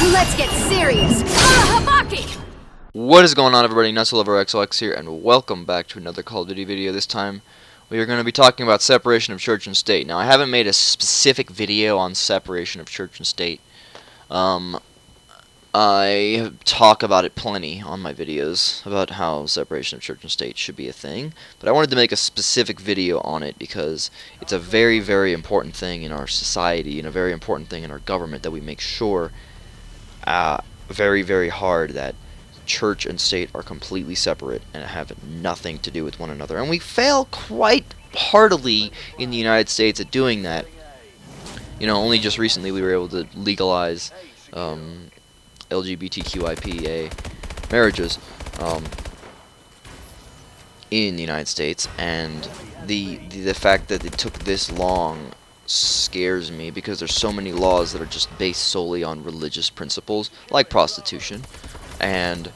Let's get serious. Habaki! What is going on, everybody? NestleLoverXOX here, and welcome back to another Call of Duty video. This time, we are going to be talking about separation of church and state. Now, I haven't made a specific video on separation of church and state. I talk about it plenty on my videos, about how separation of church and state should be a thing, but I wanted to make a specific video on it because it's a very, very important thing in our society, and a very important thing in our government, that we make sure very, very hard that church and state are completely separate and have nothing to do with one another. And we fail quite heartily in the United States at doing that. You know, only just recently we were able to legalize LGBTQIA marriages in the United States, and the fact that it took this long scares me, because there's so many laws that are just based solely on religious principles, like prostitution and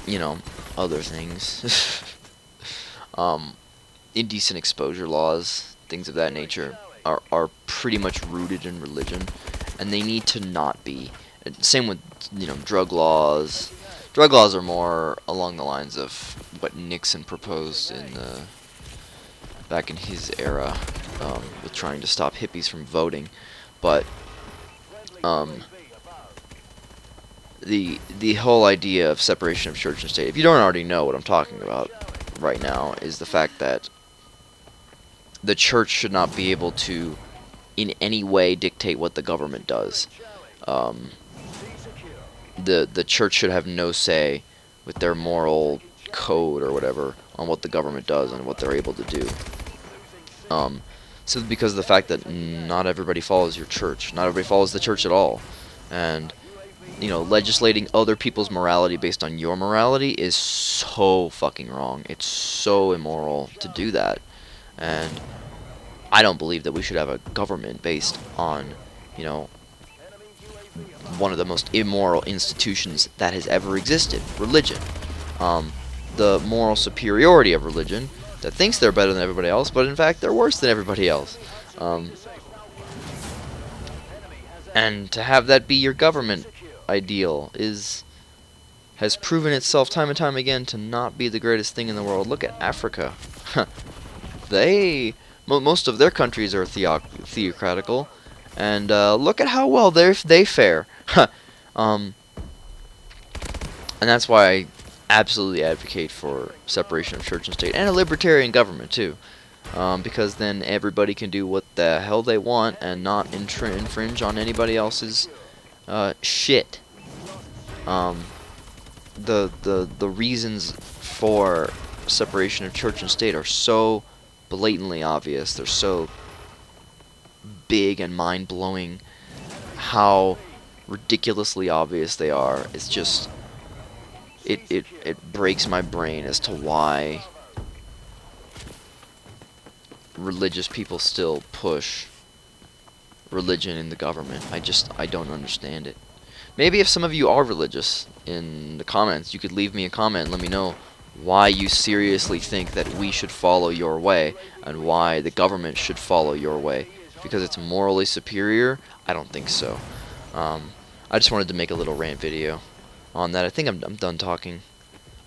you know, other things. Indecent exposure laws, things of that nature, are pretty much rooted in religion, and they need to not be. Same with, you know, drug laws. Drug laws are more along the lines of what Nixon proposed in back in his era, with trying to stop hippies from voting. But the whole idea of separation of church and state, if you don't already know what I'm talking about right now, is the fact that the church should not be able to in any way dictate what the government does. The church should have no say with their moral code or whatever on what the government does and what they're able to do. So because of the fact that not everybody follows your church, not everybody follows the church at all, and you know, legislating other people's morality based on your morality is so fucking wrong. It's so immoral to do that. And I don't believe that we should have a government based on, you know, one of the most immoral institutions that has ever existed, religion. The moral superiority of religion that thinks they're better than everybody else, but in fact they're worse than everybody else. And to have that be your government ideal has proven itself time and time again to not be the greatest thing in the world. Look at Africa. Most of their countries are theocratical, and look at how well they fare. And that's why I absolutely advocate for separation of church and state, and a libertarian government too, because then everybody can do what the hell they want and not infringe on anybody else's shit. The reasons for separation of church and state are so blatantly obvious. They're so big and mind-blowing how ridiculously obvious they are. It's just it breaks my brain as to why religious people still push religion in the government. I don't understand it. Maybe if some of you are religious in the comments, you could leave me a comment and let me know why you seriously think that we should follow your way, and why the government should follow your way. Because it's morally superior? I don't think so. I just wanted to make a little rant video on that. I think I'm done talking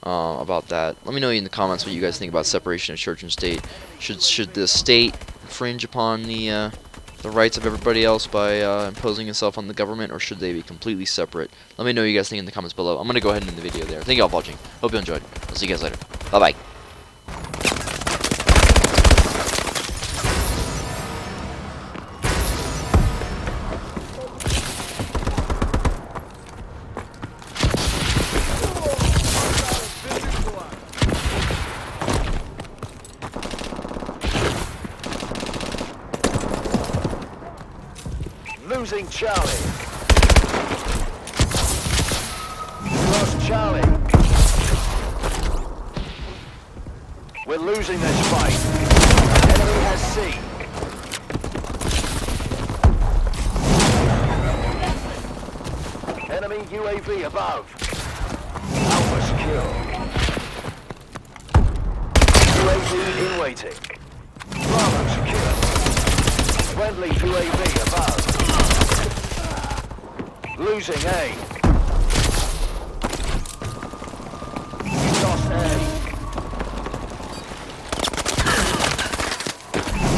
about that. Let me know in the comments what you guys think about separation of church and state. Should the state infringe upon the rights of everybody else by imposing itself on the government, or should they be completely separate? Let me know what you guys think in the comments below. I'm going to go ahead and end the video there. Thank you all for watching. Hope you enjoyed. I'll see you guys later. Bye-bye. Losing Charlie. Lost Charlie. We're losing this fight. Enemy has C. Enemy UAV above. Alpha secure. UAV in waiting. Bravo secure. Friendly UAV above. losing A. Lost A.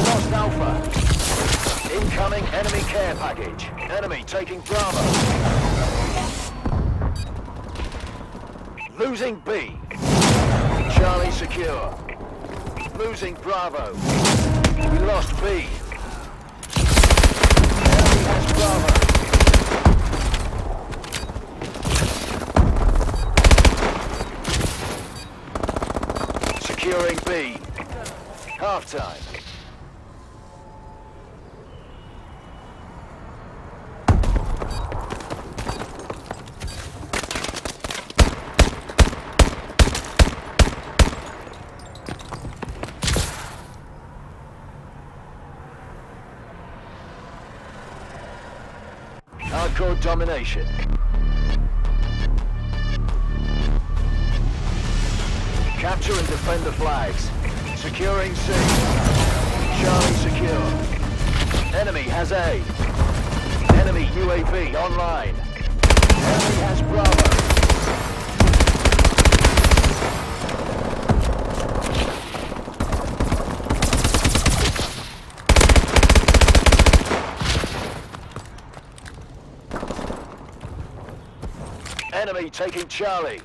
Lost Alpha. Incoming enemy care package. Enemy taking Bravo. Losing B. Charlie secure. Losing Bravo. We lost B. Enemy has Bravo. Securing B. Half-time. Hardcore domination. Capture and defend the flags. Securing C. Charlie secure. Enemy has A. Enemy UAV online. Enemy has Bravo. Enemy taking Charlie.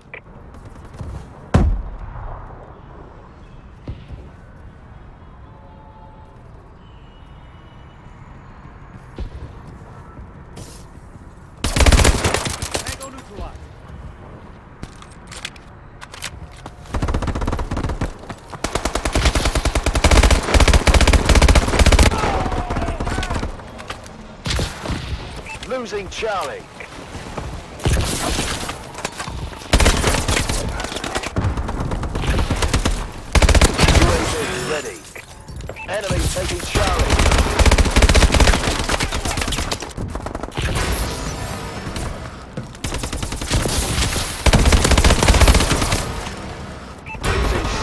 Losing Charlie. UAV ready. Enemy taking Charlie. Losing C.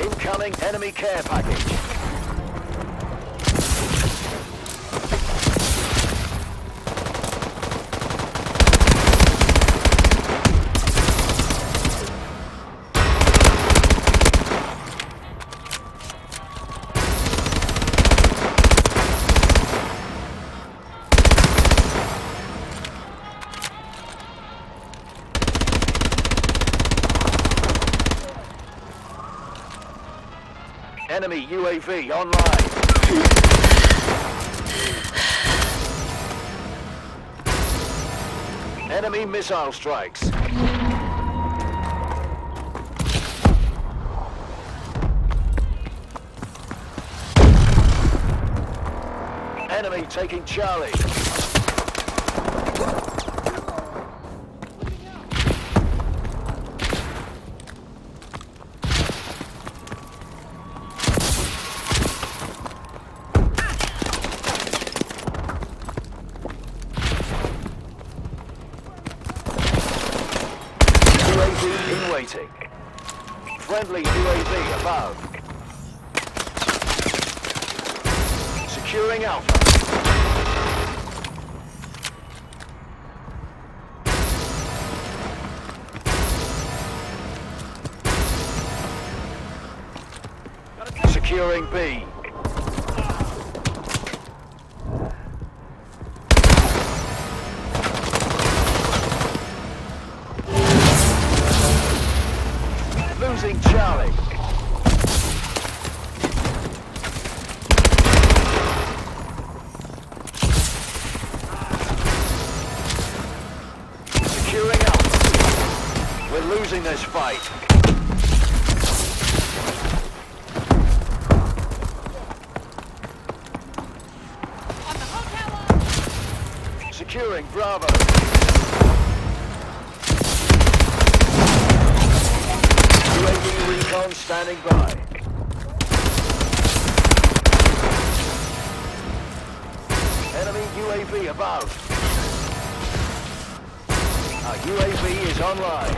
Incoming enemy care package. Enemy UAV online. Enemy missile strikes. Enemy taking Charlie. UAV in waiting. Friendly UAV above. Securing Alpha. Securing B. Losing Charlie. Securing Alpha. We're losing this fight. Securing Bravo. UAV recon standing by. Enemy UAV above. Our UAV is online.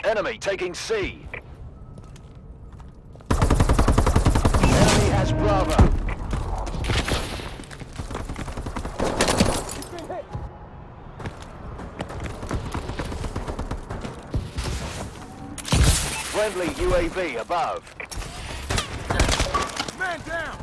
Enemy taking C. Friendly UAV above. Man down!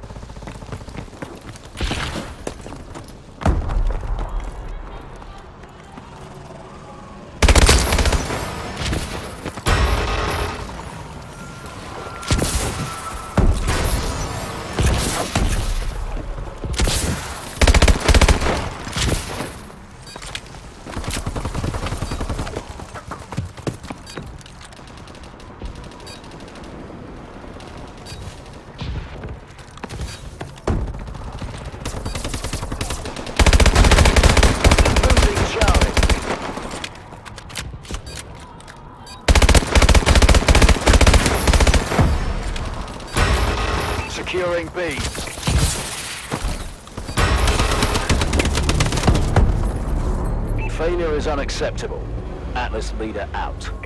Losing Charlie. Securing B. Failure is unacceptable. Atlas leader out.